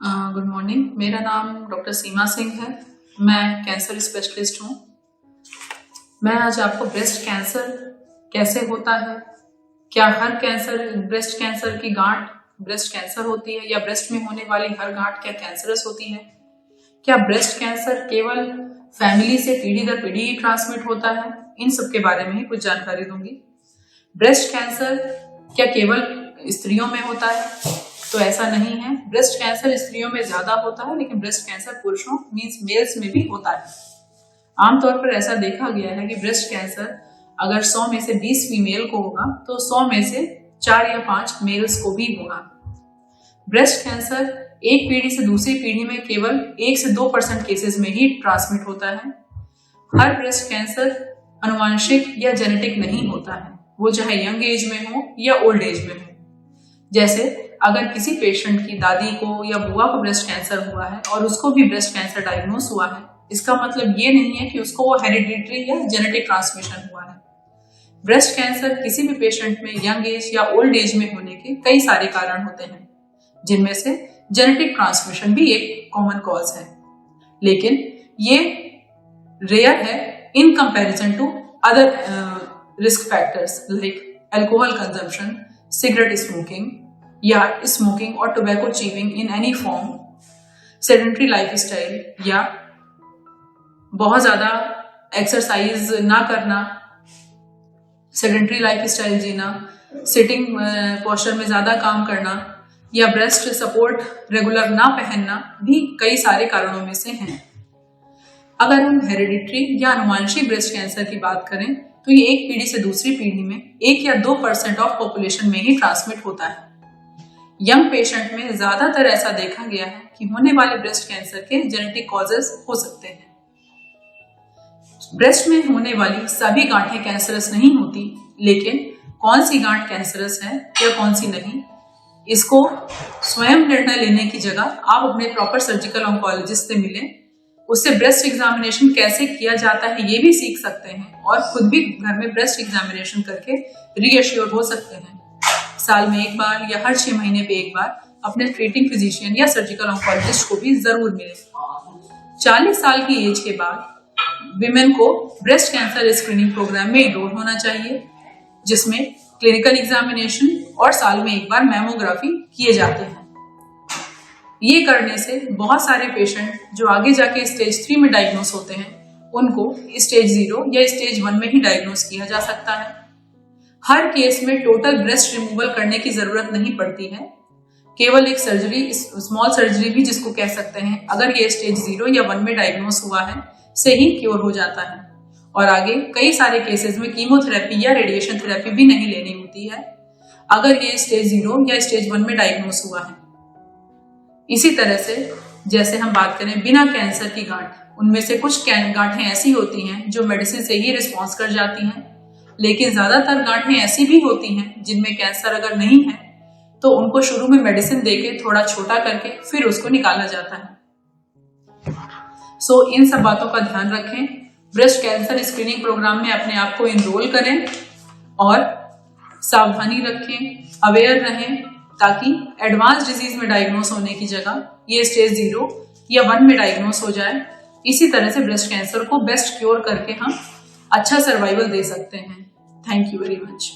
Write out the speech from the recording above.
Good morning. मेरा नाम doctor सीमा सिंह है। मैं कैंसर स्पेशलिस्ट हूँ। मैं आज आपको ब्रेस्ट कैंसर कैसे होता है, क्या हर ब्रेस्ट कैंसर की गांठ ब्रेस्ट कैंसर होती है या ब्रेस्ट में होने वाली हर गांठ क्या कैंसरस होती है, क्या ब्रेस्ट कैंसर केवल फैमिली से पीढ़ी दर पीढ़ी ही ट्रांसमिट होता है, इन सब के बारे में कुछ जानकारी दूंगी। ब्रेस्ट कैंसर क्या केवल स्त्रियों में होता है? तो ऐसा नहीं है। ब्रेस्ट कैंसर स्त्रियों में ज्यादा होता है, लेकिन ब्रेस्ट कैंसर पुरुषों मींस मेल्स में भी होता है। आमतौर पर ऐसा देखा गया है कि ब्रेस्ट कैंसर अगर 100 में से 20 फीमेल को होगा तो 100 में से 4 या 5 मेल्स को भी होगा। ब्रेस्ट कैंसर एक पीढ़ी से दूसरी पीढ़ी में केवल 1 से 2% केसेस में ही ट्रांसमिट होता है। हर ब्रेस्ट कैंसर अनुवांशिक या जेनेटिक नहीं होता है, वो चाहे यंग एज में हो या ओल्ड एज में हो। जैसे अगर किसी पेशेंट की दादी को या बुआ को ब्रेस्ट कैंसर हुआ है और उसको भी ब्रेस्ट कैंसर डायग्नोस हुआ है, इसका मतलब ये नहीं है कि उसको वो हेरिडिटरी या जेनेटिक ट्रांसमिशन हुआ है। ब्रेस्ट कैंसर किसी भी पेशेंट में यंग एज या ओल्ड एज में होने के कई सारे कारण होते हैं, जिनमें से जेनेटिक ट्रांसमिशन भी एक कॉमन कॉज है, लेकिन ये रेयर है in comparison to other risk factors like alcohol consumption, cigarette smoking या स्मोकिंग और tobacco chewing in any form, sedentary lifestyle या बहुत ज्यादा एक्सरसाइज ना करना, सेडेंटरी लाइफस्टाइल जीना, सिटिंग पोस्चर में ज्यादा काम करना या ब्रेस्ट सपोर्ट रेगुलर ना पहनना भी कई सारे कारणों में से हैं। अगर हम हेरिडिटरी या अनुवांशिक ब्रेस्ट कैंसर की बात करें तो ये एक पीढ़ी से दूसरी पीढ़ी में 1 या 2% ऑफ पॉपुलेशन में ही ट्रांसमिट होता है। यंग पेशेंट में ज्यादातर ऐसा देखा गया है कि होने वाले ब्रेस्ट कैंसर के जेनेटिक कॉजेस हो सकते हैं। ब्रेस्ट में होने वाली सभी गांठें कैंसरस नहीं होती, लेकिन कौन सी गांठ कैंसरस है या कौन सी नहीं, इसको स्वयं निर्णय लेने की जगह आप अपने प्रॉपर सर्जिकल ऑन्कोलॉजिस्ट से मिलें, उससे ब्रेस्ट एग्जामिनेशन कैसे किया जाता है ये भी सीख सकते हैं और खुद भी घर में ब्रेस्ट एग्जामिनेशन करके रीअश्योर हो सकते हैं। साल में एक बार या हर 6 महीने पे एक बार अपने ट्रीटिंग फिजिशियन या सर्जिकल ऑन्कोलॉजिस्ट को भी जरूर मिले। 40 साल की एज के बाद विमेन को ब्रेस्ट कैंसर स्क्रीनिंग प्रोग्राम में इनरोल होना चाहिए, जिसमें क्लिनिकल एग्जामिनेशन और साल में एक बार मैमोग्राफी किए जाते हैं। ये करने से बहुत सारे पेशेंट जो आगे जाके स्टेज 3 में डायग्नोस होते हैं, उनको स्टेज 0 या स्टेज 1 में ही डायग्नोस किया जा सकता है। हर केस में टोटल ब्रेस्ट रिमूवल करने की जरूरत नहीं पड़ती है, केवल एक सर्जरी, स्मॉल सर्जरी भी जिसको कह सकते हैं, अगर ये स्टेज 0 या 1 में डायग्नोस हुआ है से ही क्योर हो जाता है और आगे कई सारे केसेस में कीमोथेरेपी या रेडिएशन थेरेपी भी नहीं लेनी होती है अगर ये स्टेज 0 या स्टेज 1 में डायग्नोस हुआ है। इसी तरह से जैसे हम बात करें बिना कैंसर की गांठ, उनमें से कुछ गांठें ऐसी होती हैं जो मेडिसिन से ही रिस्पॉन्स कर जाती हैं, लेकिन ज्यादातर गांठें ऐसी भी होती हैं जिनमें कैंसर अगर नहीं है तो उनको शुरू में मेडिसिन देके थोड़ा छोटा करके फिर उसको निकाला जाता है। सो इन सब बातों का ध्यान रखें, ब्रेस्ट कैंसर स्क्रीनिंग प्रोग्राम में अपने आप को इनरोल करें और सावधानी रखें, अवेयर रहें, ताकि एडवांस डिजीज में डायग्नोस होने की जगह ये स्टेज 0 या 1 में डायग्नोस हो जाए। इसी तरह से ब्रेस्ट कैंसर को बेस्ट क्योर करके हम अच्छा सर्वाइवल दे सकते हैं। Thank you very much.